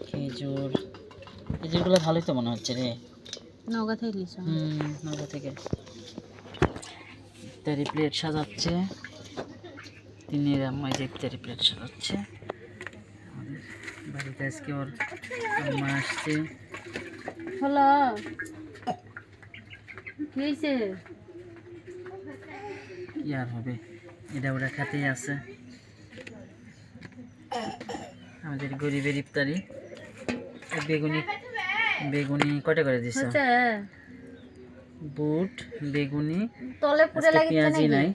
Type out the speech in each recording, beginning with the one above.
খেজুর, খেজুরগুলো ভালোই তো মনে হচ্ছে রে। নওগাঁ থেকে লিস? নওগাঁ থেকে। ইফতারি প্লেট সাজাচ্ছে তিনের আম্মা, যে ইফতারি প্লেট সাজাচ্ছে। আমাদের বাড়িতে আজকে ওর আম্মা আসছে। হলো কি হয়েছে? কি আর হবে, এটা ওরা খাতেই আছে। আমাদের গরিবের ইফতারি। বেগুনি, বেগুনি কটা করে দিছ? বুট, বেগুনি, তলে পুরে লাগে, পেঁয়াজি নাই।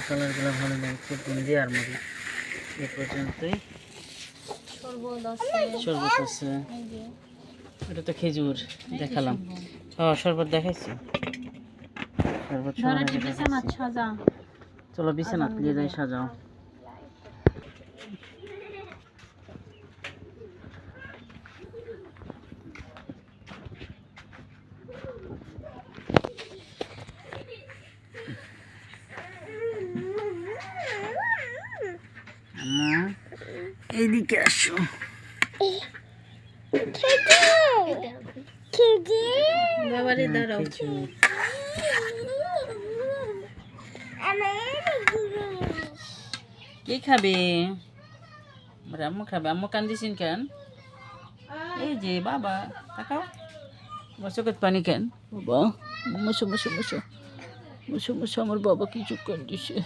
কালারগুলো ভালো লাগে, খুব বুন্দি আর মুড়ি। এ পর্যন্তই। শরবত আছে, এটা তো খেজুর দেখালাম। শরবত দেখাইছি। শরবত চলো বিছানা নিয়ে যাই, সাজাও। এইদিকে আসো। বাবারে দাঁড়াও, কে খাবে? আম্মু খাবে। আম্মু কান্দিছেন কেন? এই যে বাবা, তাকাও, চোখের পানি কেন বাবা? বসো বসো বসো বসো বসো, আমার বাবা কি চুপ কান্দিছে।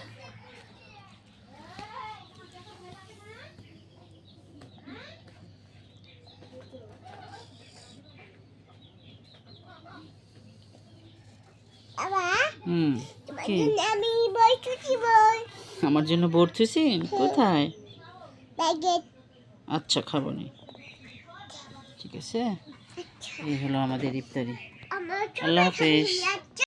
আমার জন্য বোর্ড থুইছেন? কোথায়? আচ্ছা, খাবো নি, ঠিক আছে। এই হলো আমাদের ইফতারি। আল্লাহ হাফেজ।